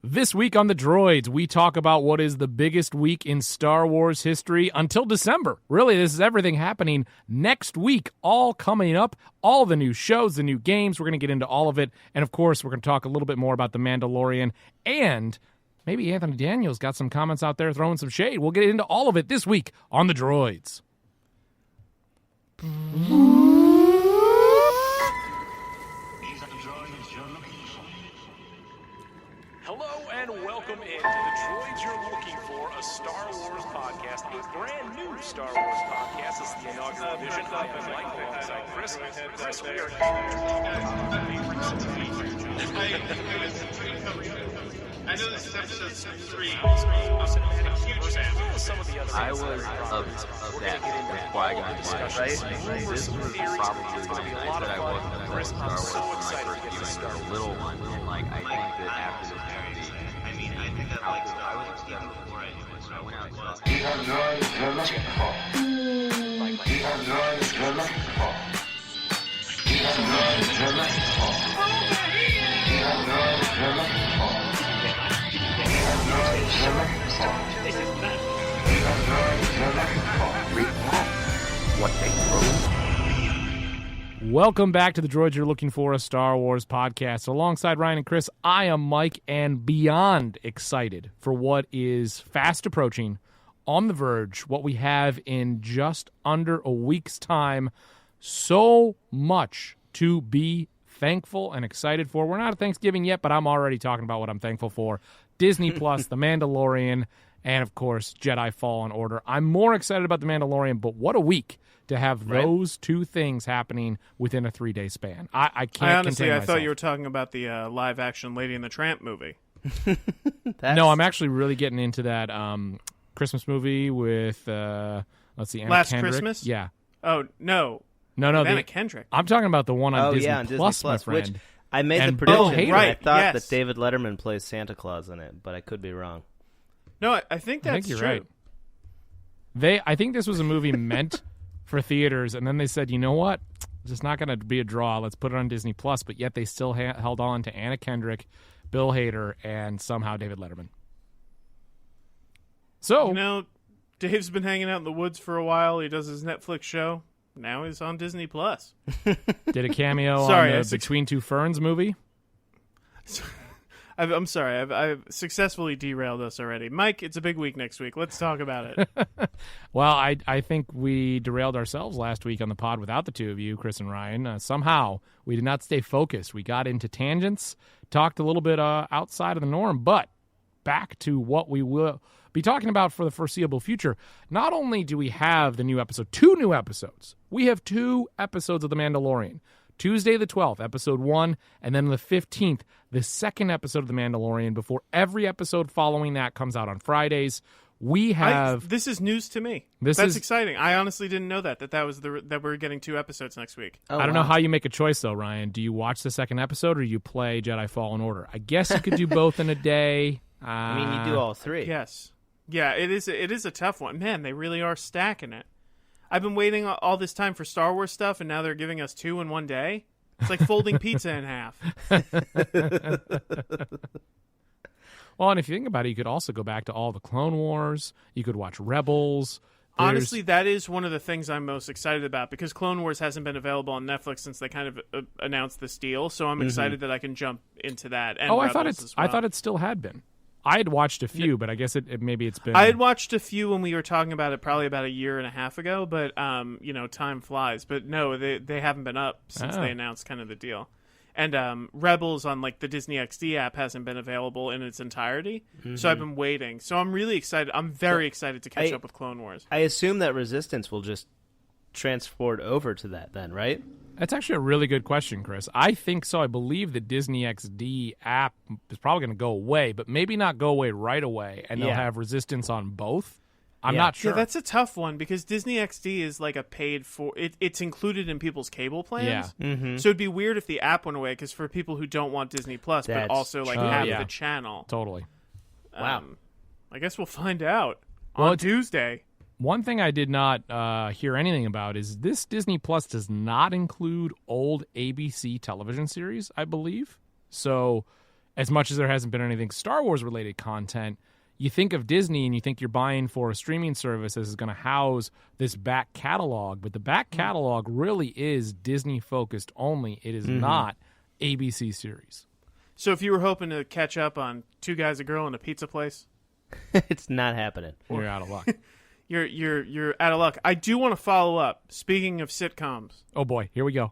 This week on The Droids, we talk about what is the biggest week in Star Wars history until December. Really, this is everything happening next week, all coming up, all the new shows, the new games. We're going to get into all of it. And, of course, we're going to talk a little bit more about The Mandalorian. And maybe Anthony Daniels got some comments out there throwing some shade. We'll get into all of it this week on The Droids. Hello and welcome in to The Droids You're Looking For, a Star Wars podcast, a brand new Star Wars podcast. This is the inaugural edition. I am Mike alongside Chris. Chris, we are I know this is episode 3. I was of that. That's why I got discussion. Right? This was probably the night that I wasn't going to Star Wars when my first viewing was a little one. And like, I think that after this movie, I think that like I was upset before I knew it, so I went out and saw it. You have no idea what you're looking for. You have no idea what you're looking for. You have no idea what you're looking for. You have no idea what you're looking for. You have no idea what you're looking for. This is bad. You have no idea what you're looking for. Recap what they wrote. Welcome back to The Droids You're Looking For, a Star Wars podcast. Alongside Ryan and Chris, I am Mike, and beyond excited for what is fast approaching, on the verge, what we have in just under a week's time. So much to be thankful and excited for. We're not at Thanksgiving yet, but I'm already talking about what I'm thankful for. Disney Plus, The Mandalorian, and of course, Jedi Fallen Order. I'm more excited about The Mandalorian, but what a week to have those two things happening within a 3-day span. I can't Honestly, contain I myself. thought you were talking about the live-action Lady and the Tramp movie. No, I'm actually really getting into that Christmas movie with, let's see, Anna Last Kendrick. Christmas? Yeah. Oh, no. No, Anna Kendrick. I'm talking about the one on Disney on Disney Plus, Plus, my which friend. I made And the Bill prediction. Hader. I thought Yes. that David Letterman plays Santa Claus in it, but I could be wrong. No, I think that's I think you're true. right. I think this was a movie meant for theaters, and then they said, you know what? It's just not going to be a draw. Let's put it on Disney Plus. But yet they still held on to Anna Kendrick, Bill Hader, and somehow David Letterman. So, You know, Dave's been hanging out in the woods for a while. He does his Netflix show. Now he's on Disney Plus. did a cameo Sorry, on I the Between Two Ferns movie. I'm sorry. I've successfully derailed us already. Mike, it's a big week next week. Let's talk about it. Well, I think we derailed ourselves last week on the pod without the two of you, Chris and Ryan. Somehow, we did not stay focused. We got into tangents, talked a little bit outside of the norm, but back to what we will be talking about for the foreseeable future. Not only do we have the new episode, 2 new episodes. We have 2 episodes of The Mandalorian. Tuesday the 12th, episode 1, and then the 15th, the second episode of The Mandalorian, before every episode following that comes out on Fridays. We have... This is news to me. That's exciting. I honestly didn't know that was that we're getting 2 episodes next week. Oh, I don't know how you make a choice, though, Ryan. Do you watch the second episode, or do you play Jedi Fallen Order? I guess you could do both in a day. I mean, you do all 3. Yes. Yeah, it is a tough one. Man, they really are stacking it. I've been waiting all this time for Star Wars stuff, and now they're giving us 2 in one day. It's like folding pizza in half. Well, and if you think about it, you could also go back to all the Clone Wars. You could watch Rebels. Honestly, that is one of the things I'm most excited about, because Clone Wars hasn't been available on Netflix since they kind of announced this deal. So I'm excited that I can jump into that. And I Rebels thought it still had been. I had watched a few, but I guess maybe it's been... I had watched a few when we were talking about it probably about a year and a half ago, but, time flies. But no, they haven't been up since they announced kind of the deal. And Rebels on, like, the Disney XD app hasn't been available in its entirety, so I've been waiting. So I'm really excited. I'm very excited to catch up with Clone Wars. I assume that Resistance will just transport over to that then, right? That's actually a really good question, Chris. I think so. I believe the Disney XD app is probably going to go away, but maybe not go away right away, and they'll have Resistance on both. I'm not sure. Yeah, that's a tough one, because Disney XD is like a paid for... It's included in people's cable plans. Yeah. So it'd be weird if the app went away, because for people who don't want Disney Plus, but That's also like true. have Yeah. the channel. Totally. Wow. I guess we'll find out Well, on Tuesday. One thing I did not hear anything about is this Disney Plus does not include old ABC television series, I believe. So as much as there hasn't been anything Star Wars related content, you think of Disney and you think you're buying for a streaming service that is going to house this back catalog, but the back catalog really is Disney focused only. It is not ABC series. So if you were hoping to catch up on Two Guys, a Girl, and a Pizza Place, It's not happening. You're out of luck. you're out of luck. I do want to follow up. Speaking of sitcoms, Oh boy, here we go.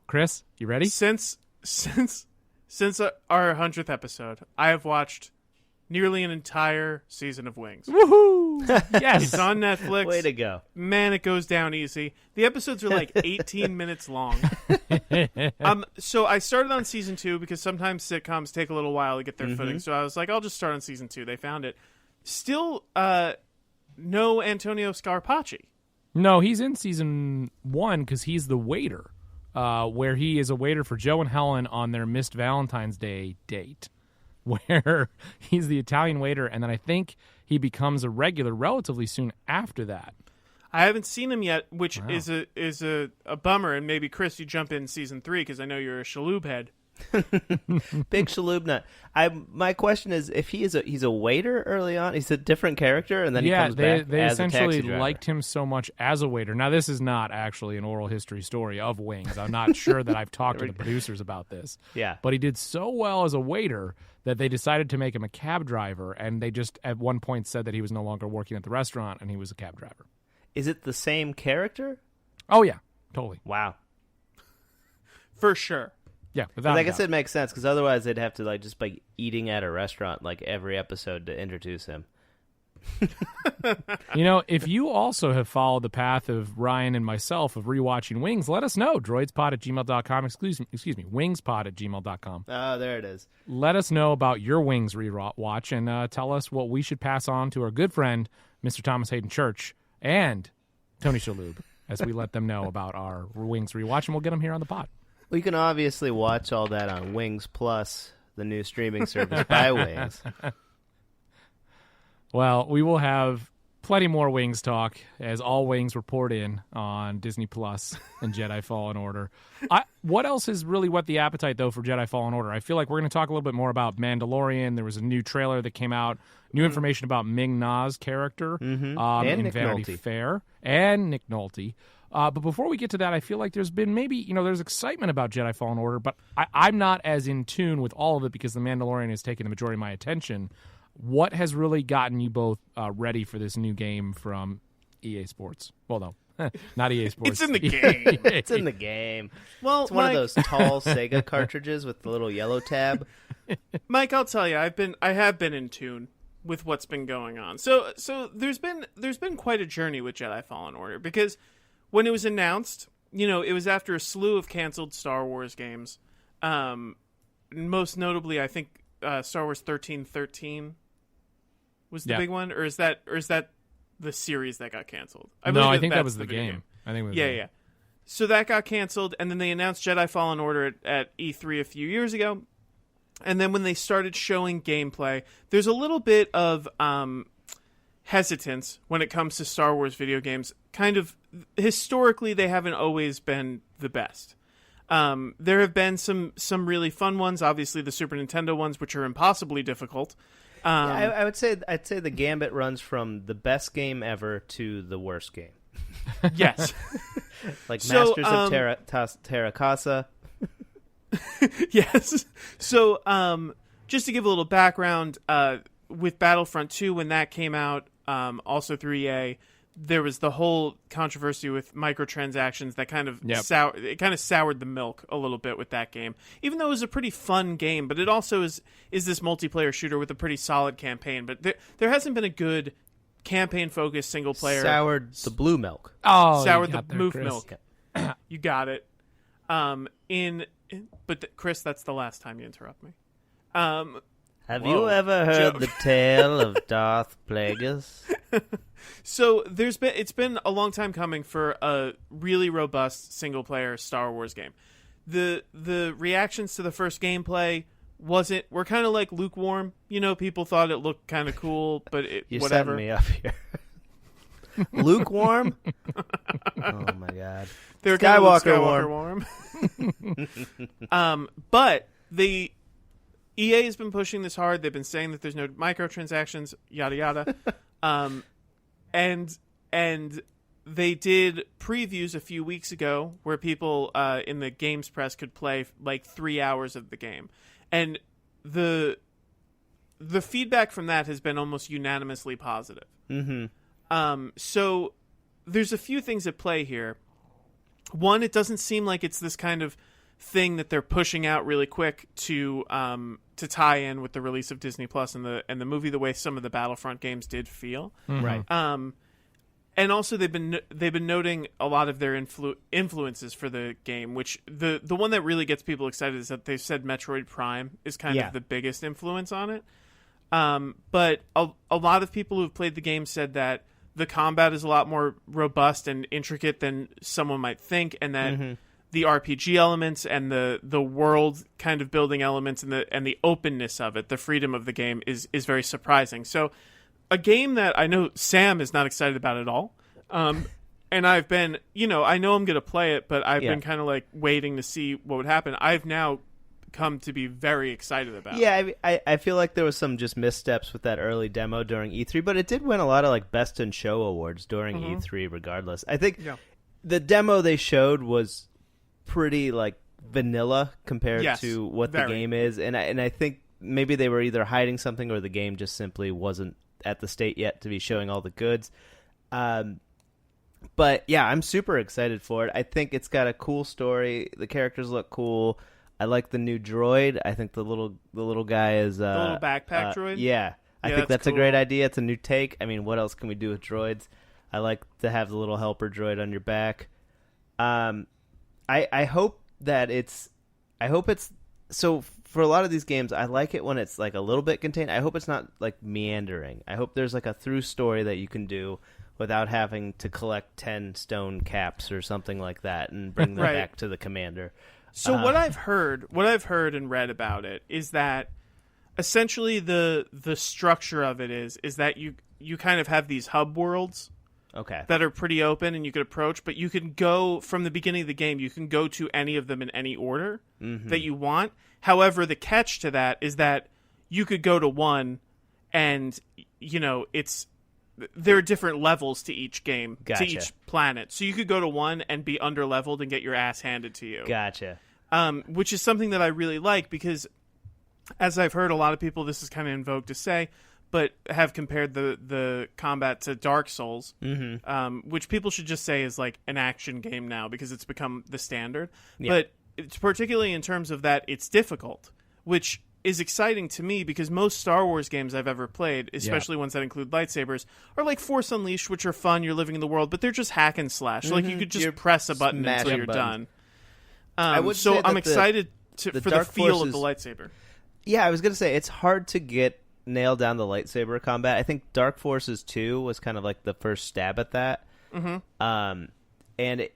Chris, you ready? since our 100th episode, I have watched nearly an entire season of Wings. Woohoo! Yes. It's on Netflix. Way to go. Man, it goes down easy. The episodes are like 18 minutes long. So I started on season 2 because sometimes sitcoms take a little while to get their footing. So I was like, I'll just start on season 2. They found it. Still, no Antonio Scarpacci. No, he's in season 1 because he's the waiter, where he is a waiter for Joe and Helen on their missed Valentine's Day date, where he's the Italian waiter, and then I think he becomes a regular relatively soon after that. I haven't seen him yet, which is a bummer. And maybe, Chris, you jump in season 3 because I know you're a Shaloub head. Big Shaloub nut. My question is, if he's a waiter early on, he's a different character, and then he comes back they as a essentially taxi driver. liked him so much as a waiter. Now, this is not actually an oral history story of Wings. I'm not sure that I've talked to the producers about this. Yeah. But he did so well as a waiter that they decided to make him a cab driver, and they just at one point said that he was no longer working at the restaurant and he was a cab driver. Is it the same character? Oh, yeah, totally. Wow. For sure. Yeah, without I a guess doubt. it makes sense because otherwise they'd have to just by eating at a restaurant every episode to introduce him. If you also have followed the path of Ryan and myself of rewatching Wings, let us know. droidspod@gmail.com. Excuse me, wingspod@gmail.com. Oh, there it is. Let us know about your Wings rewatch and tell us what we should pass on to our good friend, Mr. Thomas Hayden Church, and Tony Shaloub, as we let them know about our Wings rewatch, and we'll get them here on the pod. Well, you can obviously watch all that on Wings Plus, the new streaming service by Wings. Well, we will have plenty more Wings talk as all Wings report in on Disney Plus and Jedi Fallen Order. What else has really whet the appetite, though, for Jedi Fallen Order? I feel like we're going to talk a little bit more about Mandalorian. There was a new trailer that came out, new information about Ming-Na's character And in Nick Vanity Nolte. Fair, and Nick Nolte. But before we get to that, I feel like there's been maybe, there's excitement about Jedi Fallen Order, but I'm not as in tune with all of it because The Mandalorian has taken the majority of my attention. What has really gotten you both ready for this new game from EA Sports? Well, no, not EA Sports. It's in the game. It's in the game. Well, It's one Mike, of those tall Sega cartridges with the little yellow tab. Mike, I'll tell you, I have been in tune with what's been going on. So there's been quite a journey with Jedi Fallen Order because when it was announced, it was after a slew of canceled Star Wars games. Most notably, I think Star Wars 1313 was the big one, or is that the series that got canceled? I think that that's was the video game. I think it was Yeah. So that got canceled, and then they announced Jedi Fallen Order at E3 a few years ago. And then when they started showing gameplay, there's a little bit of hesitance when it comes to Star Wars video games. Kind of historically, they haven't always been the best. There have been some really fun ones, obviously the Super Nintendo ones, which are impossibly difficult. I'd say the gambit runs from the best game ever to the worst game. Yes. Masters of Terra Casa. Yes. So, just to give a little background, with Battlefront 2, when that came out, also through EA, there was the whole controversy with microtransactions that kind of soured the milk a little bit with that game. Even though it was a pretty fun game, but it also is this multiplayer shooter with a pretty solid campaign. But there hasn't been a good campaign-focused single-player... Soured the blue milk. Oh, soured you the got there, moof Chris. milk. You got it. Chris, that's the last time you interrupt me. Have you ever heard the tale of Darth Plagueis? So it's been a long time coming for a really robust single player Star Wars game. The reactions to the first gameplay were kind of like lukewarm. People thought it looked kind of cool, but You're whatever. setting me up here. Lukewarm? Oh my god. They were kind of Skywalker Skywalker warm. But EA has been pushing this hard. They've been saying that there's no microtransactions, yada yada. And they did previews a few weeks ago where people in the games press could play like 3 hours of the game, and the feedback from that has been almost unanimously positive. So there's a few things at play here. One, it doesn't seem like it's this kind of thing that they're pushing out really quick to tie in with the release of Disney Plus and the movie, the way some of the Battlefront games did feel. Right. And also they've been noting a lot of their influences for the game, which the one that really gets people excited is that they've said Metroid Prime is kind of the biggest influence on it. But a lot of people who've played the game said that the combat is a lot more robust and intricate than someone might think, and that the RPG elements and the world kind of building elements and the openness of it, the freedom of the game is very surprising. So a game that I know Sam is not excited about at all. And I've been, I know I'm going to play it, but I've been kind of like waiting to see what would happen. I've now come to be very excited about. Yeah, I feel like there was some just missteps with that early demo during E3, but it did win a lot of like Best in Show awards during E3 regardless. I think the demo they showed was pretty like vanilla compared to what the game is, and I think maybe they were either hiding something or the game just simply wasn't at the state yet to be showing all the goods. But yeah, I'm super excited for it. I think it's got a cool story. The characters look cool. I like the new droid. I think the little guy is the little backpack droid. Yeah, I think that's cool. A great idea. It's a new take. I mean, what else can we do with droids? I like to have the little helper droid on your back. I hope that it's so for a lot of these games, I like it when it's like a little bit contained. I hope it's not like meandering. I hope there's like a through story that you can do without having to collect 10 stone caps or something like that and bring them back to the commander. So what I've heard and read about it is that essentially the structure of it is that you kind of have these hub worlds that are pretty open and you could approach, but you can go from the beginning of the game, you can go to any of them in any order that you want. However, the catch to that is that you could go to one and, there are different levels to each game, to each planet. So you could go to one and be underleveled and get your ass handed to you. Gotcha. Which is something that I really like because, as I've heard a lot of people, this is kind of in vogue to say, but have compared the combat to Dark Souls, which people should just say is like an action game now because it's become the standard. Yeah. But it's particularly in terms of that it's difficult, which is exciting to me because most Star Wars games I've ever played, especially ones that include lightsabers, are like Force Unleashed, which are fun, you're living in the world, but they're just hack and slash. Like you could just press a button until you're done. I'm excited for the feel of the lightsaber. Yeah, I was going to say, it's hard to nail down the lightsaber combat. I think Dark Forces 2 was kind of like the first stab at that. And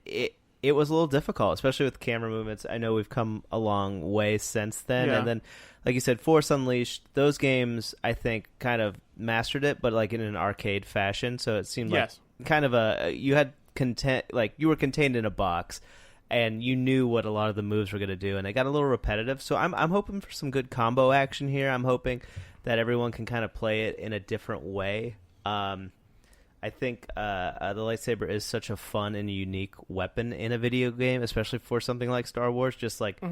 it was a little difficult, especially with camera movements. I know we've come a long way since then. And then, like you said, Force Unleashed, those games, I think, kind of mastered it, but like in an arcade fashion. So it seemed like kind of you were contained in a box, and you knew what a lot of the moves were going to do, and it got a little repetitive. So I'm hoping for some good combo action here. I'm hoping that everyone can kind of play it in a different way. I think the lightsaber is such a fun and unique weapon in a video game, especially for something like Star Wars. Just like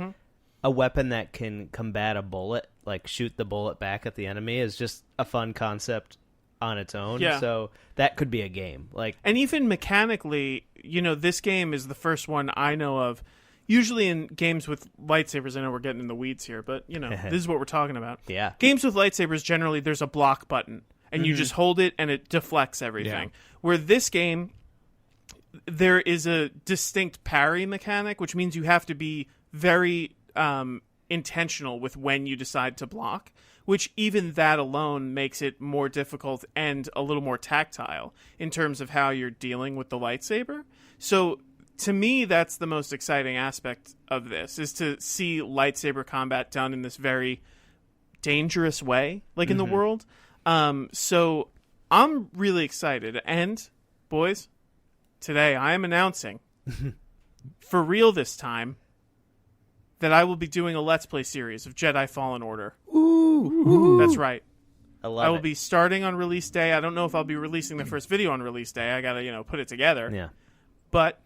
a weapon that can combat a bullet, like shoot the bullet back at the enemy, is just a fun concept on its own. Yeah. So that could be a game. And even mechanically, this game is the first one I know of. Usually in games with lightsabers, I know we're getting in the weeds here, but this is what we're talking about. Yeah. Games with lightsabers, generally there's a block button. And you just hold it, and it deflects everything. Yeah. Where this game, there is a distinct parry mechanic, which means you have to be very intentional with when you decide to block, which even that alone makes it more difficult and a little more tactile in terms of how you're dealing with the lightsaber. So to me, that's the most exciting aspect of this, is to see lightsaber combat done in this very dangerous way, like in the world. So I'm really excited. And, boys, today I am announcing, for real this time, that I will be doing a Let's Play series of Jedi Fallen Order. Ooh. That's right. I love I will it. be starting on release day. I don't know if I'll be releasing the first video on release day. I gotta, put it together. Yeah. But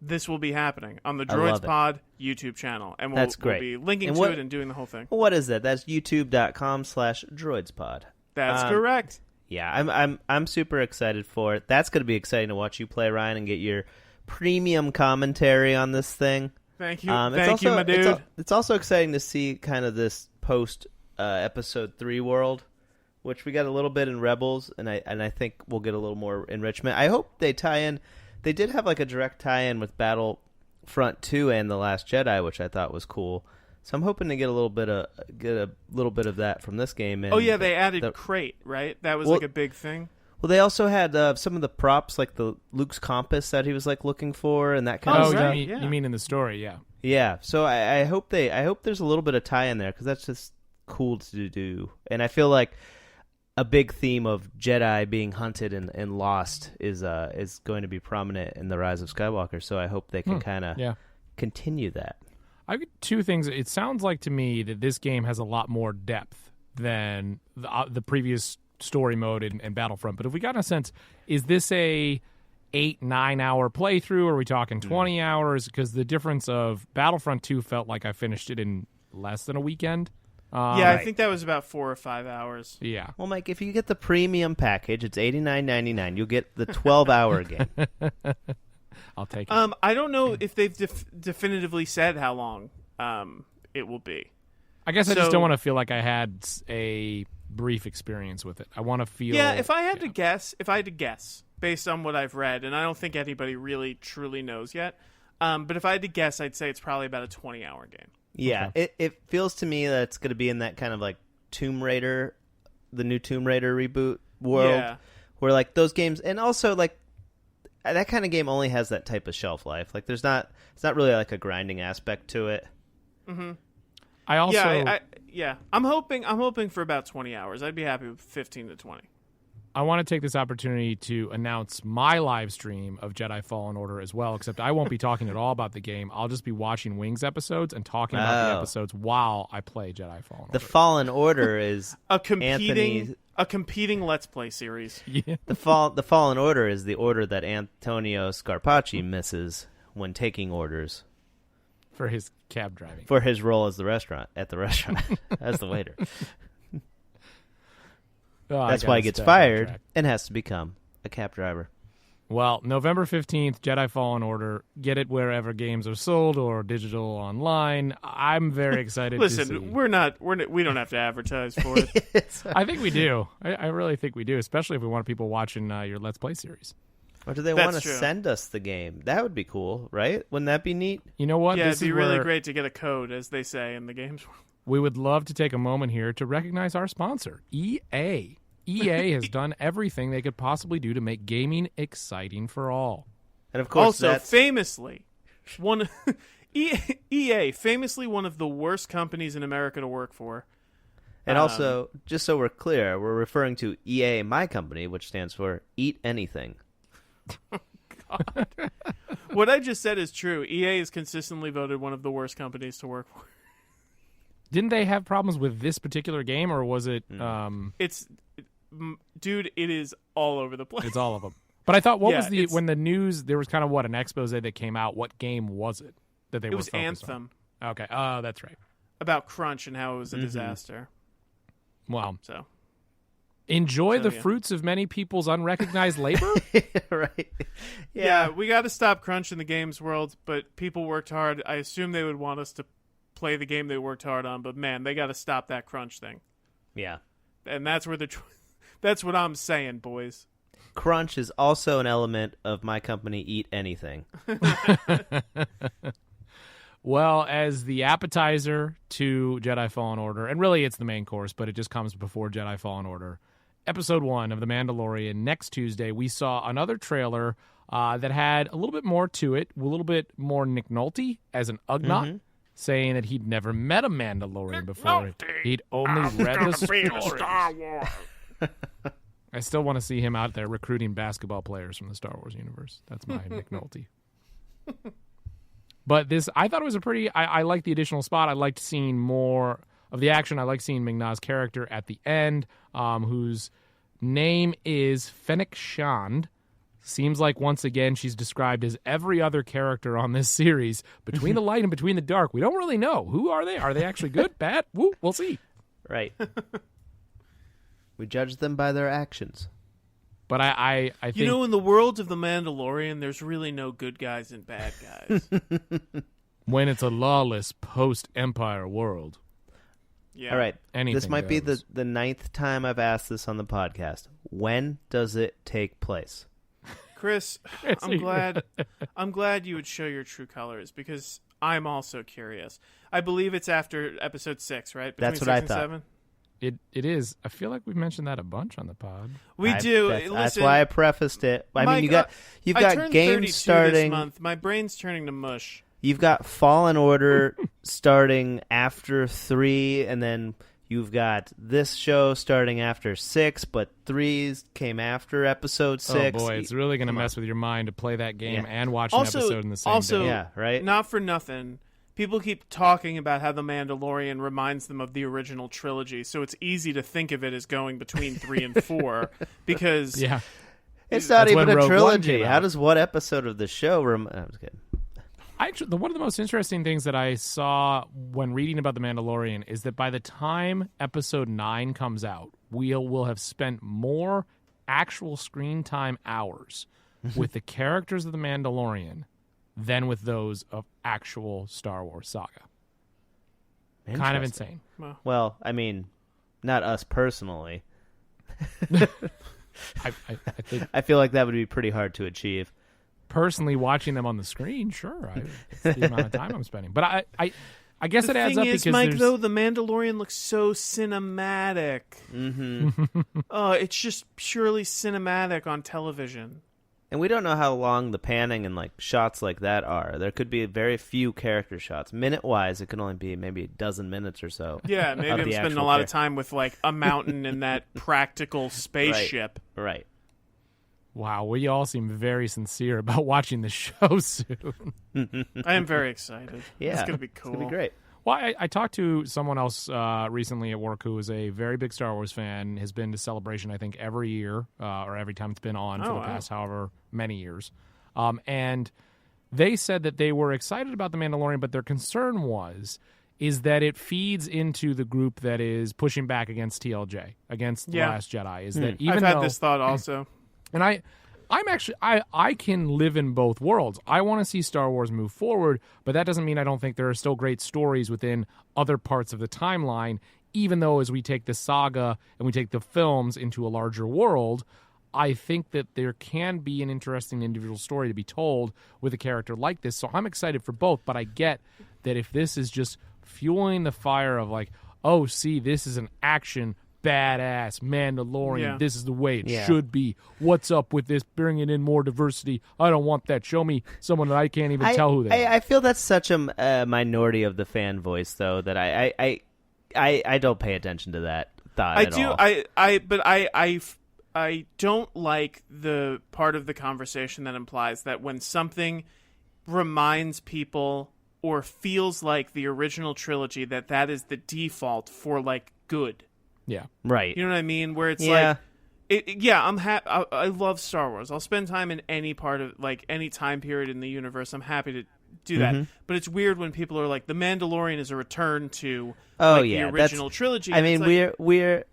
this will be happening on the I love Droids it. Pod YouTube channel, and That's great. we'll be linking And to what- it and doing the whole thing. What is that? That's youtube.com/droidspod. That's correct. Yeah, I'm super excited for it. That's going to be exciting to watch you play, Ryan, and get your premium commentary on this thing. Thank you, It's you, my dude. It's also exciting to see kind of this post episode 3 world, which we got a little bit in Rebels, and I think we'll get a little more enrichment. I hope they tie in. They did have like a direct tie-in with Battlefront 2 and The Last Jedi, which I thought was cool. So I'm hoping to get a little bit of that from this game. And Oh yeah, they added crate, right? That was like a big thing. Well, they also had some of the props, like the Luke's compass that he was like looking for, and that kind of Oh, stuff. you mean in the story? Yeah. Yeah. So I hope there's a little bit of tie in there because that's just cool to do, and I feel like a big theme of Jedi being hunted and lost is going to be prominent in the Rise of Skywalker. So I hope they can kind of continue that. I've got two things. It sounds like to me that this game has a lot more depth than the previous story mode in Battlefront. But if we got a sense, is this a 8-9 hour playthrough? Or are we talking 20 hours? Because the difference of Battlefront 2 felt like I finished it in less than a weekend. I think that was about 4 or 5 hours. Yeah. Well, Mike, if you get the premium package, it's $89.99. You'll get the 12-hour game. I'll take it. I don't know if they've definitively said how long it will be. I guess I just don't want to feel like I had a brief experience with it. I want to feel. Yeah, if I had to guess, based on what I've read, and I don't think anybody really truly knows yet, but if I had to guess, I'd say it's probably about a 20-hour game. Yeah, Okay. it feels to me that it's going to be in that kind of like Tomb Raider, the new Tomb Raider reboot world, where like those games, and also like that kind of game only has that type of shelf life. Like it's not really like a grinding aspect to it. Mm-hmm. I also I'm hoping for about 20 hours. I'd be happy with 15 to 20. I want to take this opportunity to announce my live stream of Jedi Fallen Order as well, except I won't be talking at all about the game. I'll just be watching Wings episodes and talking about the episodes while I play Jedi Fallen Order. The Fallen Order is a competing Let's Play series. Yeah. the Fallen Order is the order that Antonio Scarpacci misses when taking orders For his cab driving. for his role as the restaurant as the waiter. Oh, That's why he gets fired and has to become a cab driver. Well, November 15th, Jedi Fallen Order. Get it wherever games are sold or digital online. I'm very excited to see. Listen, we don't have to advertise for it. I think we do. I really think we do, especially if we want people watching your Let's Play series. Or do they That's want to true. send us the game? That would be cool, right? Wouldn't that be neat? You know what? Yeah, This it'd be is really where great to get a code, as they say in the games world. we would love to take a moment here to recognize our sponsor, EA. EA has done everything they could possibly do to make gaming exciting for all. And of course, Also, that's famously, EA, famously one of the worst companies in America to work for. and also, just so we're clear, we're referring to EA, my company, which stands for Eat Anything. What I just said is true. EA is consistently voted one of the worst companies to work for. Didn't they have problems with this particular game, or was it? Dude, it is all over the place. It's all of them. But I thought, what Yeah, was when the news? There was kind of an expose that came out. What game was it that they It were was focused Anthem, on? Okay, oh, that's right. about Crunch and how it was a disaster. Well, So enjoy the yeah. fruits of many people's unrecognized labor. Right? yeah, we got to stop Crunch in the games world. But people worked hard. I assume they would want us to play the game they worked hard on. But man, they got to stop that Crunch thing. Yeah. And that's where that's what I'm saying, boys. Crunch is also an element of my company, Eat Anything. Well, as the appetizer to Jedi Fallen Order, and really it's the main course, but it just comes before Jedi Fallen Order. Episode 1 of The Mandalorian. Next Tuesday, we saw another trailer that had a little bit more to it, a little bit more Nick Nolte as an Ugnaught, saying that he'd never met a Mandalorian before. He'd only read the stories. I still want to see him out there recruiting basketball players from the Star Wars universe. That's my Nick Nolte. But I thought it was a pretty. I liked the additional spot. I liked seeing more of the action. I like seeing Ming-Na's character at the end, whose name is Fennec Shand. Seems like, once again, she's described as every other character on this series. Between the light and between the dark, we don't really know. Who are they? Are they actually good, bad? Woo, we'll see. Right. We judge them by their actions. But I think... You know, in the world of The Mandalorian, there's really no good guys and bad guys. when it's a lawless post-Empire world. Yeah. All right. Anything this might be goes. the 9th time I've asked this on the podcast. When does it take place? Chris, I'm glad you would show your true colors, because I'm also curious. I believe it's after episode 6, right? That's what 6 I and thought. 7? It is. I feel like we've mentioned that a bunch on the pod. We do. That's Listen, why I prefaced it. I Mike, mean, you've I got turned 32 games this starting. month. My brain's turning to mush. You've got Fallen Order starting after 3, and then you've got this show starting after 6, but 3's came after episode 6. Oh boy, it's really going to mess with your mind to play that game Yeah. and watch an episode in the same day. Yeah, right? Not for nothing. People keep talking about how The Mandalorian reminds them of the original trilogy, so it's easy to think of it as going between 3 and 4, because Yeah. It's not That's when even a Rogue One trilogy. came How out. does what episode of the show I was kidding. One of the most interesting things that I saw when reading about The Mandalorian is that by the time episode 9 comes out, we'll have spent more actual screen time hours with the characters of The Mandalorian than with those of actual Star Wars saga. Kind of Interesting. insane. Well, I mean, not us personally. I think I feel like that would be pretty hard to achieve. personally watching them on the screen, sure, it's the amount of time I'm spending. But I guess the it adds thing up is, because Mike, there's... though, The Mandalorian looks so cinematic. Mm-hmm. Oh, it's just purely cinematic on television. And we don't know how long the panning and like shots like that are. There could be very few character shots. Minute-wise, it could only be maybe a dozen minutes or so. Yeah, maybe of I'm the spending a actual lot of time with like a mountain and that practical spaceship. Right. Wow, we all seem very sincere about watching the show soon. I am very excited. Yeah. It's going to be cool. It's going to be great. Well, I talked to someone else recently at work who is a very big Star Wars fan, has been to Celebration, I think, every year or every time it's been on for the past however many years. And they said that they were excited about The Mandalorian, but their concern is that it feeds into the group that is pushing back against TLJ, against The Last Jedi. Is that even I've had though, this thought also. and I'm actually I can live in both worlds. I want to see Star Wars move forward, but that doesn't mean I don't think there are still great stories within other parts of the timeline, even though as we take the saga and we take the films into a larger world, I think that there can be an interesting individual story to be told with a character like this. So I'm excited for both, but I get that if this is just fueling the fire of like, oh, see, this is an action badass Mandalorian. Yeah. This is the way it Yeah. should be. What's up with this? Bringing in more diversity. I don't want that. Show me someone that I can't even tell who they are. I feel that's such a minority of the fan voice, though, that I don't pay attention to that thought I at do. all. I don't like the part of the conversation that implies that when something reminds people or feels like the original trilogy, that is the default for like good. Yeah. Right. You know what I mean? Where it's Yeah. like, I'm happy. I love Star Wars. I'll spend time in any part of like any time period in the universe. I'm happy to do that. Mm-hmm. But it's weird when people are like, "The Mandalorian is a return to Oh, like, yeah, the original trilogy." I And mean, it's like,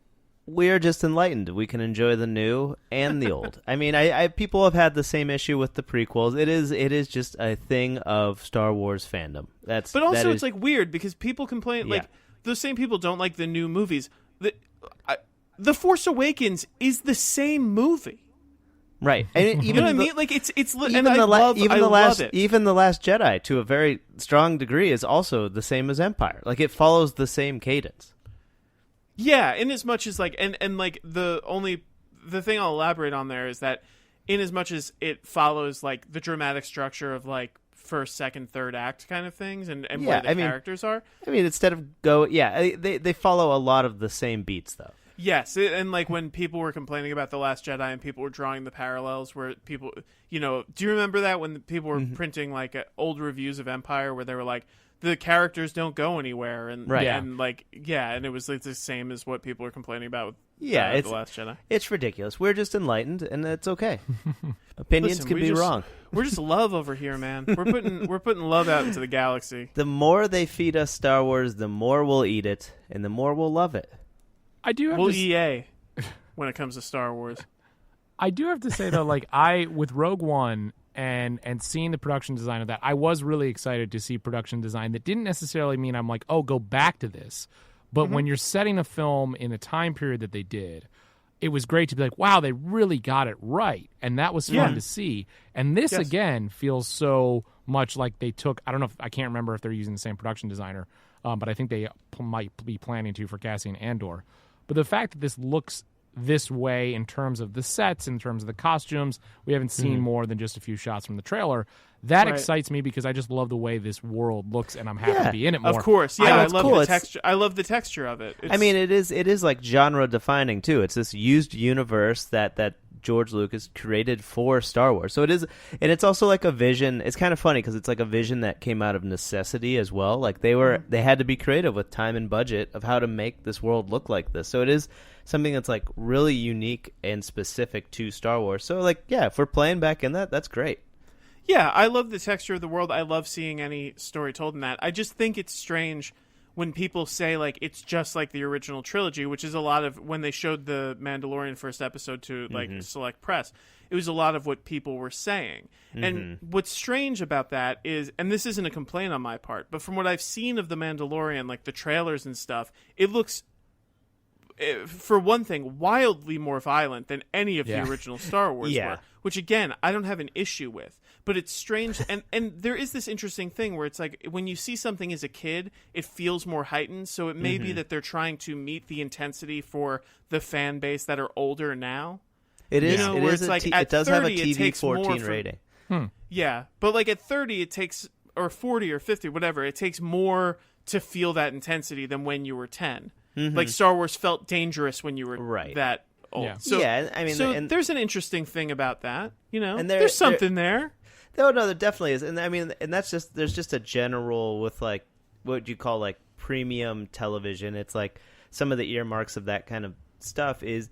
we're just enlightened. We can enjoy the new and the old. I mean, I people have had the same issue with the prequels. It is just a thing of Star Wars fandom. But that also, is- it's like weird because people complain. Like Yeah. those same people don't like the new movies. The Force Awakens is the same movie. right. And even You know what I the- mean? Like it's Even and I the love last it. even the Last Jedi to a very strong degree is also the same as Empire. Like it follows the same cadence. Yeah, in as much as like and like the thing I'll elaborate on there is that in as much as it follows like the dramatic structure of like first, second, third act kind of things and Yeah, where the I mean- characters are. I mean, instead of they follow a lot of the same beats though. Yes, and like when people were complaining about The Last Jedi and people were drawing the parallels where people, do you remember that when people were printing like old reviews of Empire where they were like, the characters don't go anywhere, and Right. and and it was like the same as what people are complaining about with it's The Last Jedi. It's ridiculous. We're just enlightened, and it's okay. Opinions Listen, can be wrong. We're just love over here, man. We're putting love out into the galaxy. The more they feed us Star Wars, the more we'll eat it, and the more we'll love it. I do have We'll to EA when it comes to Star Wars. I do have to say though, like with Rogue One and seeing the production design of that, I was really excited to see production design that didn't necessarily mean I'm like, oh, go back to this. But when you're setting a film in the time period that they did, it was great to be like, wow, they really got it right. And that was fun to see. And this, again, feels so much like they took, I can't remember if they're using the same production designer, but I think they might be planning to for Cassian Andor. But the fact that this looks this way in terms of the sets, in terms of the costumes, we haven't seen more than just a few shots from the trailer. That excites me because I just love the way this world looks, and I'm happy to be in it more. Of course, I love cool. the texture. I love the texture of it. I mean, it is like genre defining too. It's this used universe that George Lucas created for Star Wars. So it is, and it's also like a vision. It's kind of funny because it's like a vision that came out of necessity as well. Like they had to be creative with time and budget of how to make this world look like this. So it is something that's like really unique and specific to Star Wars. So like, yeah, if we're playing back in that, that's great. Yeah, I love the texture of the world. I love seeing any story told in that. I just think it's strange when people say, like, it's just like the original trilogy, which is a lot of, when they showed the Mandalorian first episode to, like, select press, it was a lot of what people were saying. And what's strange about that is, and this isn't a complaint on my part, but from what I've seen of the Mandalorian, like the trailers and stuff, it looks, for one thing, wildly more violent than any of the original Star Wars were, which, again, I don't have an issue with. But it's strange, and there is this interesting thing where it's like when you see something as a kid, it feels more heightened, so it may be that they're trying to meet the intensity for the fan base that are older now. It is. You know, it where is. it's like It at does 30, have a it TV takes 14 more rating. Yeah, but like at 30, it takes, or 40 or 50, whatever, it takes more to feel that intensity than when you were 10. Like Star Wars felt dangerous when you were that old. Yeah. So, I mean, so and there's an interesting thing about that, you know? And there's something there. No, there definitely is, and I mean, and that's just there's just a general with like what you call like premium television. It's like some of the earmarks of that kind of stuff is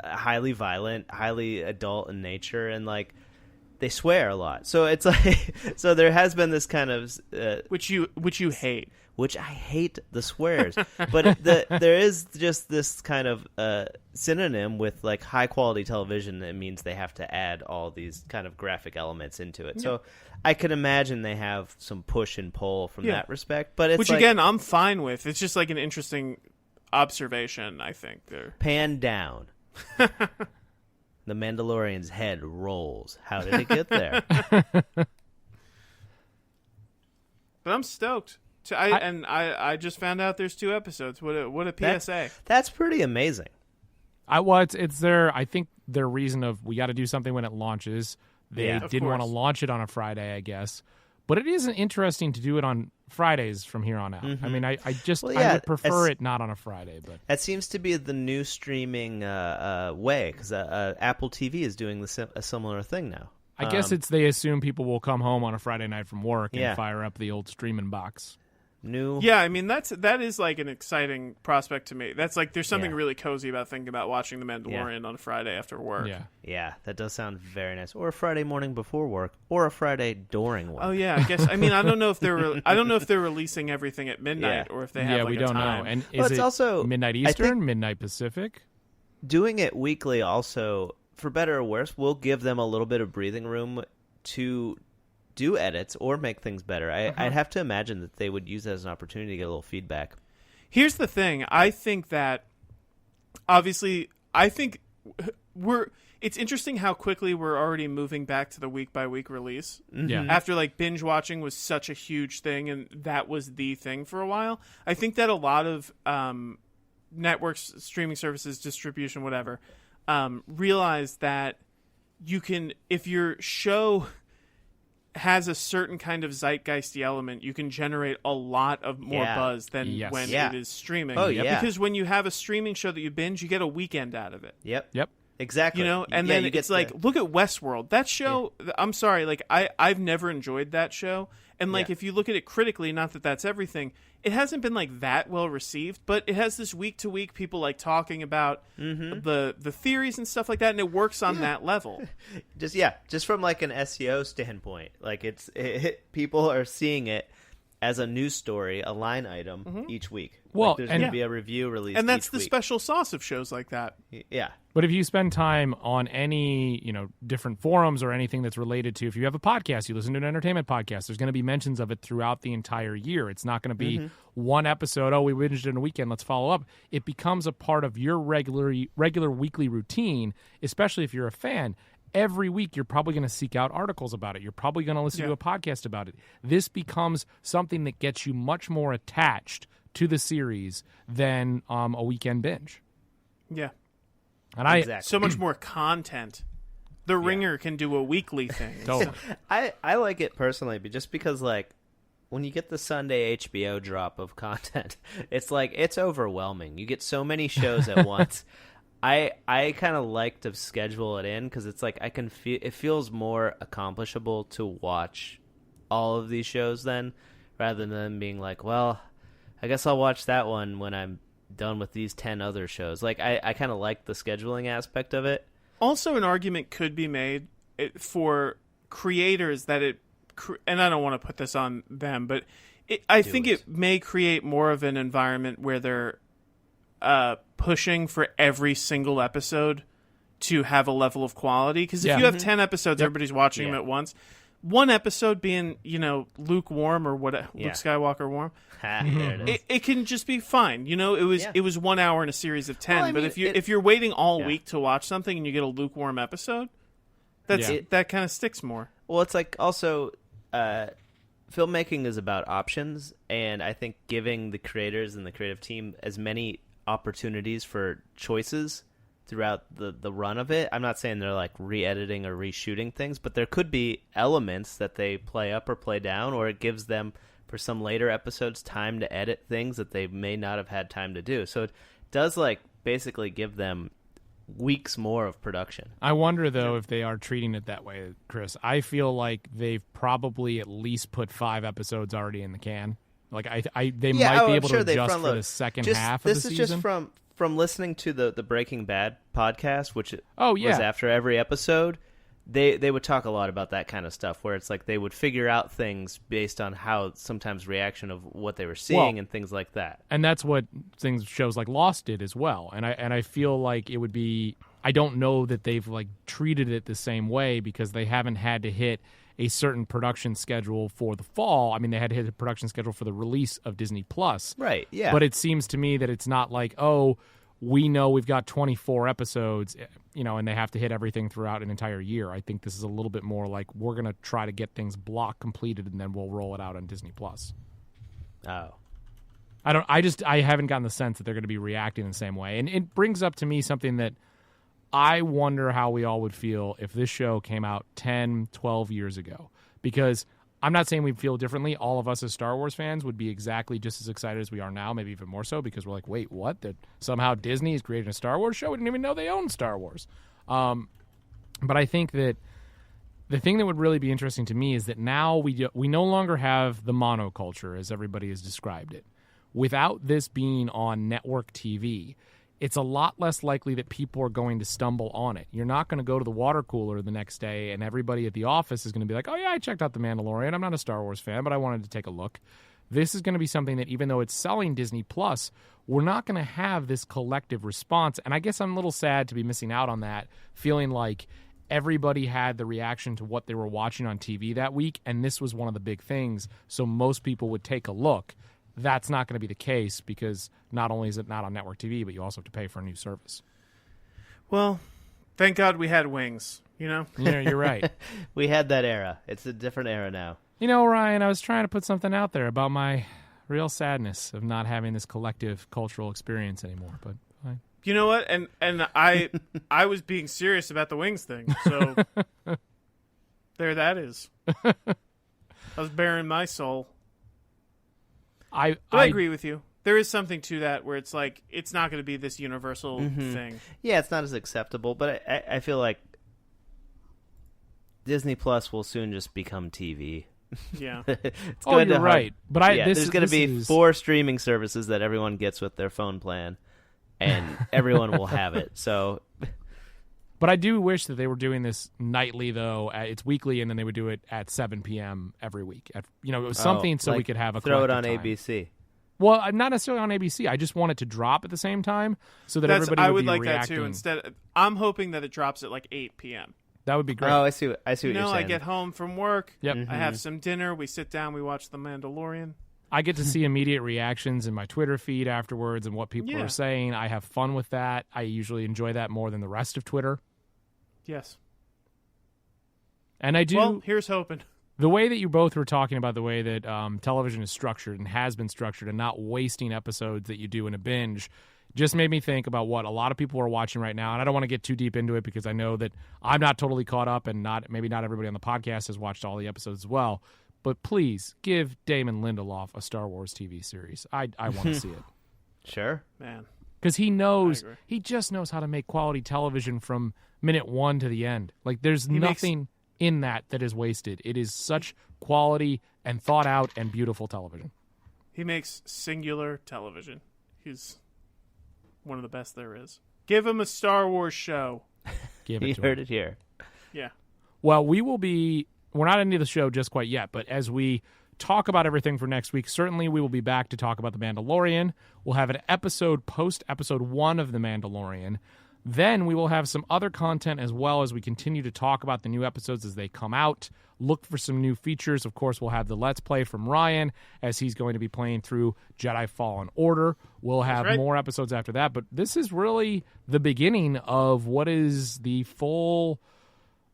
highly violent, highly adult in nature, and like they swear a lot. So it's like so there has been this kind of Which you hate. Which I hate the swears, but there is just this kind of synonym with like high quality television. That means they have to add all these kind of graphic elements into it. Yeah. So I can imagine they have some push and pull from that respect. But it's which like, again, I'm fine with. It's just like an interesting observation. I think there. Pan down. The Mandalorian's head rolls. How did it get there? But I'm stoked. I just found out there's 2 episodes. What a PSA! That's pretty amazing. It's their, I think their reason of we got to do something when it launches. They didn't want to launch it on a Friday, I guess. But it isn't interesting to do it on Fridays from here on out. I mean, I would prefer it not on a Friday. But that seems to be the new streaming way because Apple TV is doing a similar thing now. I guess they assume people will come home on a Friday night from work and fire up the old streaming box. Yeah, I mean that is like an exciting prospect to me. That's like there's something really cozy about thinking about watching The Mandalorian on a Friday after work. Yeah, that does sound very nice. Or a Friday morning before work, or a Friday during work. Oh yeah, I guess. I mean, I don't know if they're releasing everything at midnight or if they have. Yeah, we don't know. And it's it also midnight Eastern, midnight Pacific? Doing it weekly also, for better or worse, will give them a little bit of breathing room to do edits or make things better. I'd have to imagine that they would use that as an opportunity to get a little feedback. Here's the thing. I think that, obviously, it's interesting how quickly we're already moving back to the week-by-week release. Yeah. After, like, binge watching was such a huge thing, and that was the thing for a while. I think that a lot of networks, streaming services, distribution, whatever, realize that you can, if your show has a certain kind of zeitgeisty element, you can generate a lot of more buzz than when it is streaming. Oh, yeah. Because when you have a streaming show that you binge, you get a weekend out of it. Yep. Exactly. And Yeah, then you get it's like, look at Westworld. That show, I'm sorry, like I've never enjoyed that show. And like if you look at it critically, not that that's everything, it hasn't been like that well received, but it has this week to week people like talking about the theories and stuff like that, and it works on that level. just from like an SEO standpoint, like people are seeing it as a news story, a line item each week. Well, like there's going to be a review released, and that's each the week. special sauce of shows like that. Yeah. But if you spend time on any, different forums or anything that's related to, if you have a podcast, you listen to an entertainment podcast, there's going to be mentions of it throughout the entire year. It's not going to be one episode, we binged it in a weekend, let's follow up. It becomes a part of your regular weekly routine, especially if you're a fan. Every week, you're probably going to seek out articles about it. You're probably going to listen to a podcast about it. This becomes something that gets you much more attached to the series than a weekend binge. Yeah. And so much more content. The Ringer can do a weekly thing. Totally. I like it personally, but just because like when you get the Sunday HBO drop of content, it's like it's overwhelming. You get so many shows at once. I kind of like to schedule it in because it's like I can feel it feels more accomplishable to watch all of these shows then, rather than being like, well, I guess I'll watch that one when I'm done with these 10 other shows. Like I kind of like the scheduling aspect of it. Also, an argument could be made for creators that and I don't want to put this on them, but I think it may create more of an environment where they're pushing for every single episode to have a level of quality. Because if you have 10 episodes, everybody's watching them at once. One episode being, lukewarm or what Luke Skywalker warm, it can just be fine. It was 1 hour in a series of 10. Well, I mean, but if you're waiting all week to watch something and you get a lukewarm episode, that kind of sticks more. Well, it's like also filmmaking is about options, and I think giving the creators and the creative team as many opportunities for choices throughout the run of it. I'm not saying they're like re-editing or reshooting things, but there could be elements that they play up or play down, or it gives them for some later episodes time to edit things that they may not have had time to do. So it does like basically give them weeks more of production. I wonder though if they are treating it that way, Chris. I feel like they've probably at least put 5 episodes already in the can. Like they might be able to adjust for the second half of the season. This is just from listening to the Breaking Bad podcast, which was after every episode. They would talk a lot about that kind of stuff, where it's like they would figure out things based on how sometimes reaction of what they were seeing and things like that. And that's what shows like Lost did as well. And I feel like it would be. I don't know that they've like treated it the same way because they haven't had to hit a certain production schedule for the fall. I mean, they had to hit a production schedule for the release of Disney Plus. Right, yeah. But it seems to me that it's not like, we know we've got 24 episodes, and they have to hit everything throughout an entire year. I think this is a little bit more like we're going to try to get things block completed and then we'll roll it out on Disney Plus. Oh. I haven't gotten the sense that they're going to be reacting the same way. And it brings up to me something that I wonder how we all would feel if this show came out 10, 12 years ago. Because I'm not saying we'd feel differently. All of us as Star Wars fans would be exactly just as excited as we are now, maybe even more so, because we're like, wait, what? That somehow Disney is creating a Star Wars show? We didn't even know they owned Star Wars. But I think that the thing that would really be interesting to me is that now we no longer have the monoculture, as everybody has described it. Without this being on network TV, it's a lot less likely that people are going to stumble on it. You're not going to go to the water cooler the next day and everybody at the office is going to be like, oh, yeah, I checked out The Mandalorian. I'm not a Star Wars fan, but I wanted to take a look. This is going to be something that even though it's selling Disney Plus, we're not going to have this collective response. And I guess I'm a little sad to be missing out on that, feeling like everybody had the reaction to what they were watching on TV that week, and this was one of the big things, so most people would take a look. That's not going to be the case because not only is it not on network TV, but you also have to pay for a new service. Well, thank God we had Wings, Yeah, you're right. We had that era. It's a different era now. Ryan, I was trying to put something out there about my real sadness of not having this collective cultural experience anymore, but fine. You know what? And I was being serious about the Wings thing, so there that is. I was bearing my soul. I agree with you. there is something to that where it's like it's not going to be this universal thing. Yeah, it's not as acceptable, but I feel like Disney Plus will soon just become TV. Yeah. It's Oh, you're right. But there's going to be 4 streaming services that everyone gets with their phone plan, and everyone will have it. So, but I do wish that they were doing this nightly, though. It's weekly, and then they would do it at 7 p.m. every week. It was something so we could have a throw it on collective time. ABC. Well, not necessarily on ABC. I just want it to drop at the same time so that everybody I would would be like reacting. that too. Instead, I'm hoping that it drops at like 8 p.m. That would be great. Oh, I see what you're saying. I get home from work. Yep. I have some dinner. We sit down. We watch The Mandalorian. I get to see immediate reactions in my Twitter feed afterwards and what people are saying. I have fun with that. I usually enjoy that more than the rest of Twitter. Yes. And I do. Well, here's hoping. The way that you both were talking about the way that television is structured and has been structured and not wasting episodes that you do in a binge just made me think about what a lot of people are watching right now. And I don't want to get too deep into it because I know that I'm not totally caught up and maybe not everybody on the podcast has watched all the episodes as well. But please give Damon Lindelof a Star Wars TV series. I want to see it. Sure. Man. Because he just knows how to make quality television from minute 1 to the end. Like there's nothing in that is wasted. It is such quality and thought out and beautiful television. He makes singular television. He's one of the best there is. Give him a Star Wars show. Give it You to heard him. it here. Yeah. Well, we're not into the show just quite yet, but as we talk about everything for next week, certainly we will be back to talk about The Mandalorian. We'll have an episode post episode 1 of The Mandalorian. Then we will have some other content as well as we continue to talk about the new episodes as they come out. Look for some new features. Of course, we'll have the Let's Play from Ryan as he's going to be playing through Jedi Fallen Order. We'll have more episodes after that. But this is really the beginning of what is the full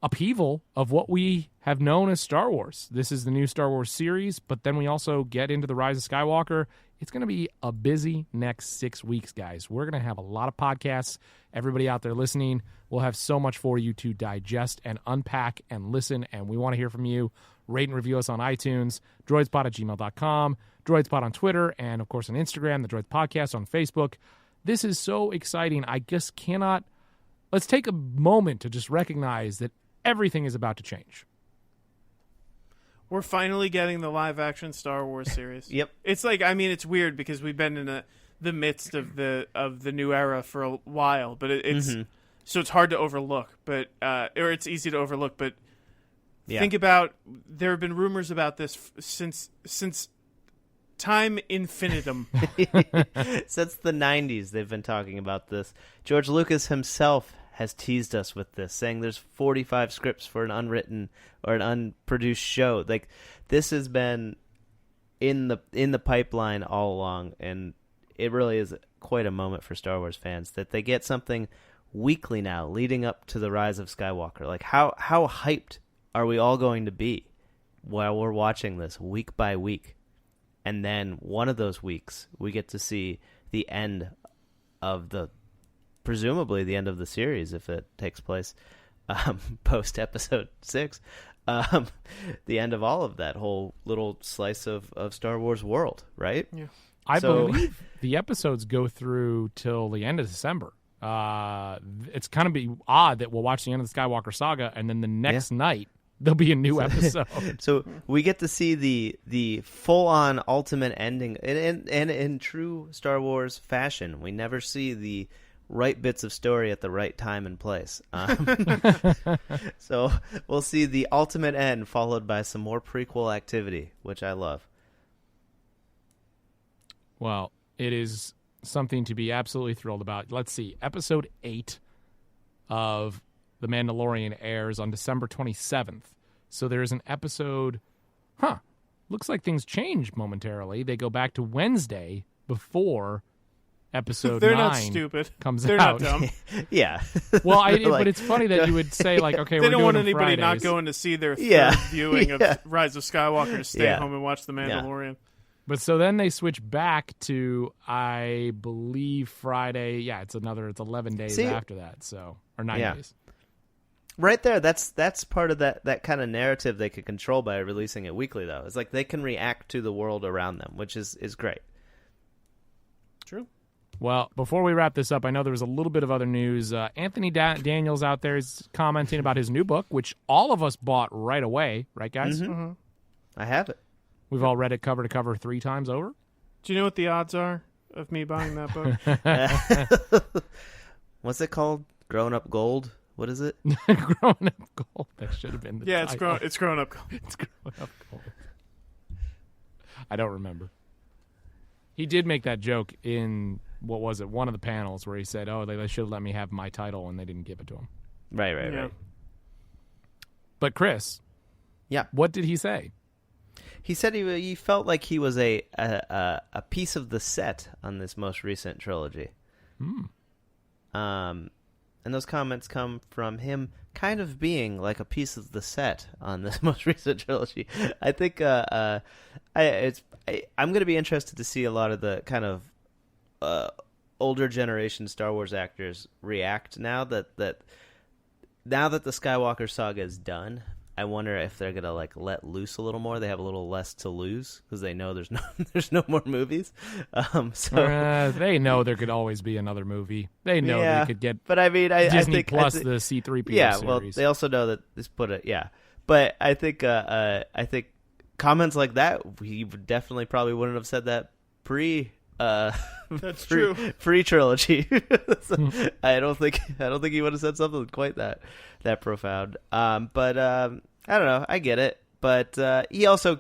upheaval of what we have known as Star Wars. This is the new Star Wars series, but then we also get into the Rise of Skywalker. It's going to be a busy next 6 weeks, guys. We're going to have a lot of podcasts. Everybody out there listening, we'll have so much for you to digest and unpack and listen, and we want to hear from you. Rate and review us on iTunes, droidspot@gmail.com, droidspot on Twitter, and, of course, on Instagram, the Droids Podcast on Facebook. This is so exciting. I just cannot... Let's take a moment to just recognize that everything is about to change. We're finally getting the live-action Star Wars series. Yep. It's like, I mean, it's weird because we've been in the midst of the new era for a while, but it's so it's hard to overlook, but or it's easy to overlook. But think about, there have been rumors about this since time infinitum. Since the 90s, they've been talking about this. George Lucas himself has teased us with this, saying there's 45 scripts for an unwritten or an unproduced show. Like, this has been in the pipeline all along, and it really is quite a moment for Star Wars fans that they get something weekly now leading up to the Rise of Skywalker. Like, how hyped are we all going to be while we're watching this week by week? And then one of those weeks, we get to see the end of presumably the end of the series if it takes place post episode 6. The end of all of that whole little slice of Star Wars world, right? Yeah. I believe the episodes go through till the end of December. It's kind of be odd that we'll watch the end of the Skywalker saga, and then the next night there'll be a new episode. So we get to see the full-on ultimate ending, and in true Star Wars fashion, we never see the right bits of story at the right time and place. So we'll see the ultimate end followed by some more prequel activity, which I love. Well, it is something to be absolutely thrilled about. Let's see. Episode 8 of The Mandalorian airs on December 27th. So there's an episode... Looks like things changed momentarily. They go back to Wednesday before episode 9 They're not stupid. comes They're out. not dumb. Yeah. Well, but it's funny that you would say, like, okay, They we're don't doing want them anybody not Fridays. going to see their third viewing of Rise of Skywalker to stay home and watch The Mandalorian. But so then they switch back to, I believe, Friday. Yeah, it's 11 days after that, or 9 days. Right there, that's part of that kind of narrative they could control by releasing it weekly, though. It's like they can react to the world around them, which is great. True. Well, before we wrap this up, I know there was a little bit of other news. Anthony Daniels out there is commenting about his new book, which all of us bought right away. Right, guys? Mm-hmm. I have it. We've all read it cover to cover 3 times over. Do you know what the odds are of me buying that book? What's it called? Grown Up Gold? What is it? Grown Up Gold. That should have been the Yeah, title. it's grown up. It's Grown Up Gold. I don't remember. He did make that joke in, what was it, one of the panels where he said, oh, they should have let me have my title, and they didn't give it to him. Right. Yeah. But Chris, Yeah. what did he say? He said he felt like he was a piece of the set on this most recent trilogy. And those comments come from him kind of being like a piece of the set on this most recent trilogy. I think I'm going to be interested to see a lot of the kind of older generation Star Wars actors react now that the Skywalker saga is done. I wonder if they're gonna like let loose a little more. They have a little less to lose because they know there's no more movies. They know there could always be another movie. They know they could get. But I mean, Disney I think plus the C-3PO yeah. series. Well, they also know that this put it. Yeah, but I think comments like that, he definitely probably wouldn't have said that That's true. Pre-trilogy. So, I don't think he would have said something quite that profound. But I don't know. I get it. But he also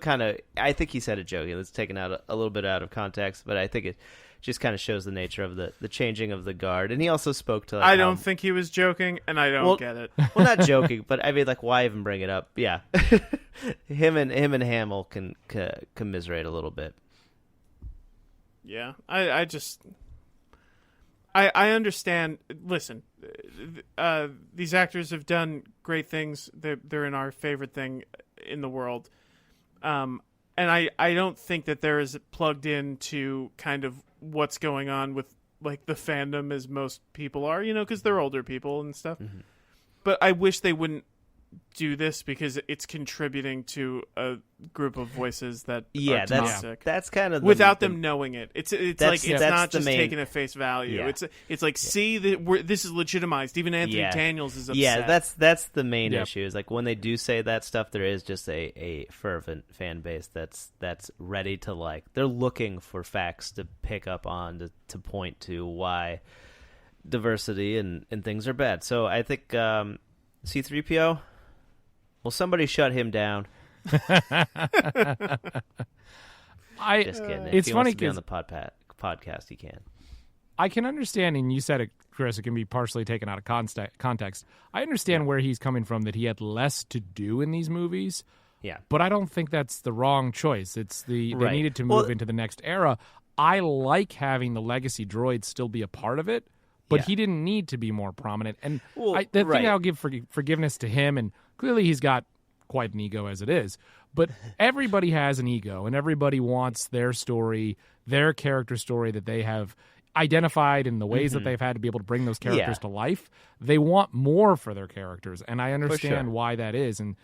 I think he said it joking. It's taken out a little bit out of context, but I think it just kind of shows the nature of the changing of the guard. And he also spoke to. Like, I don't think he was joking, and I don't get it. Well, not joking, but I mean, like, why even bring it up? Yeah, him and Hamill can commiserate a little bit. Yeah, I just I understand. Listen, these actors have done great things. They're in our favorite thing in the world, and I don't think that they're as plugged into kind of what's going on with like the fandom as most people are, because they're older people and stuff. Mm-hmm. But I wish they wouldn't do this because it's contributing to a group of voices that are toxic. That's kind of without them knowing it. It's like it's not just taken at face value. Yeah. It's like see that this is legitimized. Even Anthony Daniels is upset. Yeah, that's the main issue. Is like when they do say that stuff, there is just a fervent fan base that's ready to like. They're looking for facts to pick up on to point to why diversity and things are bad. So I think C-3PO. Will somebody shut him down? Just kidding. If It's he funny wants to be on because the podcast, he can. I can understand, and you said it, Chris, it can be partially taken out of context. I understand where he's coming from, that he had less to do in these movies. Yeah. But I don't think that's the wrong choice. They Right. needed to move into the next era. I like having the legacy droids still be a part of it, but he didn't need to be more prominent. And the thing I'll give forgiveness to him, and clearly he's got quite an ego as it is, but everybody has an ego, and everybody wants their story, their character story that they have identified in the ways that they've had to be able to bring those characters to life. They want more for their characters, and I understand why that is. And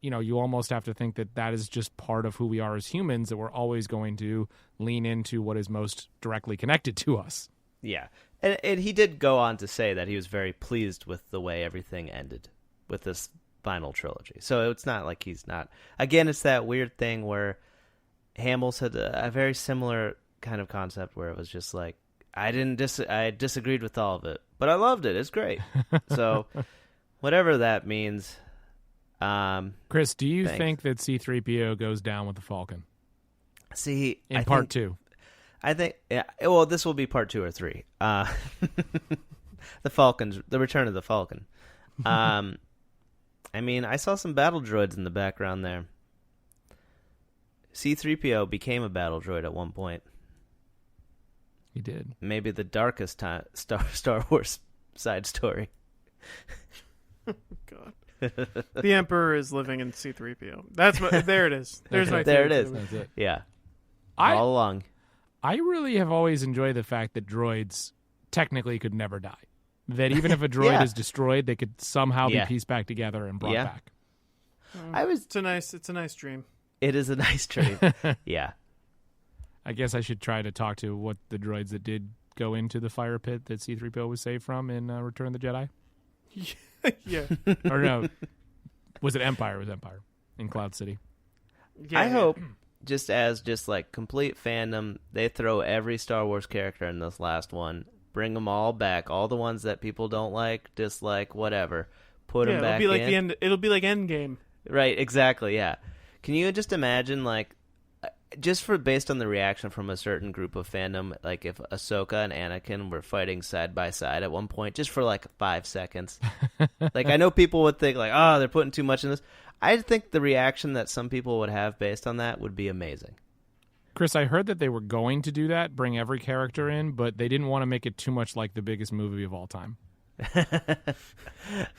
you almost have to think that is just part of who we are as humans, that we're always going to lean into what is most directly connected to us. Yeah. And he did go on to say that he was very pleased with the way everything ended with this final trilogy. So it's not like he's not. Again, it's that weird thing where Hamill's had a very similar kind of concept where it was just like, I disagreed with all of it, but I loved it. It's great. So whatever that means. Chris, do you think that C-3PO goes down with the Falcon? See, in part 2. I think, well, this will be part 2 or 3. The Return of the Falcon. I mean, I saw some battle droids in the background there. C-3PO became a battle droid at one point. He did. Maybe the darkest Star Wars side story. God. The Emperor is living in C-3PO. That's what. There it is. There's my. There it is. That's it. Yeah. All along. I really have always enjoyed the fact that droids technically could never die. That even if a droid is destroyed, they could somehow be pieced back together and brought back. It's a nice dream. It is a nice dream. Yeah. I guess I should try to talk to what the droids that did go into the fire pit that C-3PO was saved from in Return of the Jedi. Yeah. Or no, was it Empire? It was Empire in Cloud City. Yeah, I hope, just like complete fandom, they throw every Star Wars character in this last one, bring them all back, all the ones that people don't like, dislike, whatever, put them back it'll be like in. the end. It'll be like Endgame. Right, exactly, yeah. Can you just imagine, like, just based on the reaction from a certain group of fandom, like if Ahsoka and Anakin were fighting side by side at one point, just for like 5 seconds. Like, I know people would think, like, oh, they're putting too much in this. I think the reaction that some people would have based on that would be amazing. Chris, I heard that they were going to do that, bring every character in, but they didn't want to make it too much like the biggest movie of all time.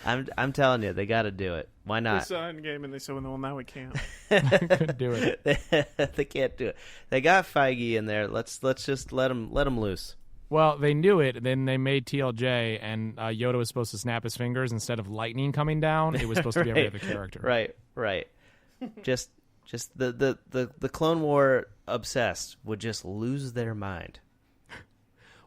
I'm telling you, they got to do it. Why They not? saw Endgame and they said, well, now we can't. Couldn't do it. They can't do it. They got Feige in there. Let's just let them loose. Well, they knew it. Then they made TLJ, and Yoda was supposed to snap his fingers instead of lightning coming down. It was supposed to be every other character. Right. just the Clone War obsessed would just lose their mind.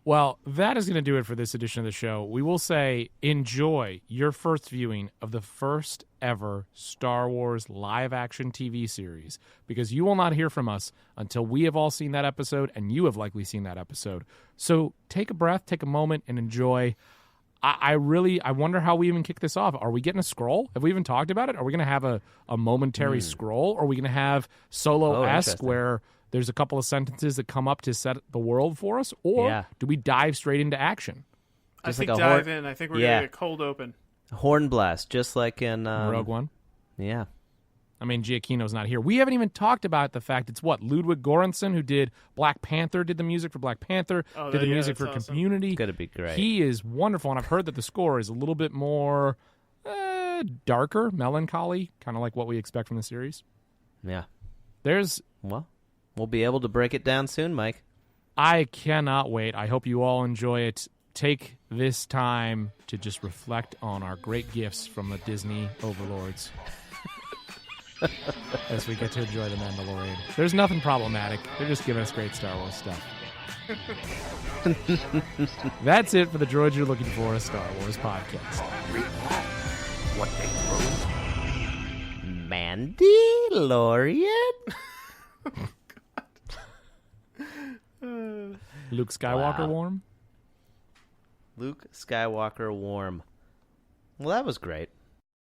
Well, that is going to do it for this edition of the show. We will say enjoy your first viewing of the first ever Star Wars live-action TV series, because you will not hear from us until we have all seen that episode, and you have likely seen that episode. So take a breath, take a moment, and enjoy. I wonder how we even kick this off. Are we getting a scroll? Have we even talked about it? Are we going to have a momentary scroll? Or are we going to have Solo-esque where there's a couple of sentences that come up to set the world for us? Or do we dive straight into action? I think like a dive in. I think we're going to get cold open. Horn blast, just like in Rogue One? Yeah. I mean, Giacchino's not here. We haven't even talked about the fact it's Ludwig Göransson, who did Black Panther, did the music for Black Panther, did the music for awesome. Community. It's going to be great. He is wonderful, and I've heard that the score is a little bit more darker, melancholy, kind of like what we expect from the series. Yeah. Well, we'll be able to break it down soon, Mike. I cannot wait. I hope you all enjoy it. Take this time to just reflect on our great gifts from the Disney overlords as we get to enjoy The Mandalorian. There's nothing problematic. They're just giving us great Star Wars stuff. That's it for the Droids You're Looking For, a Star Wars podcast. What they Mandalorian? Luke Skywalker warm? Luke Skywalker warm. Well, that was great.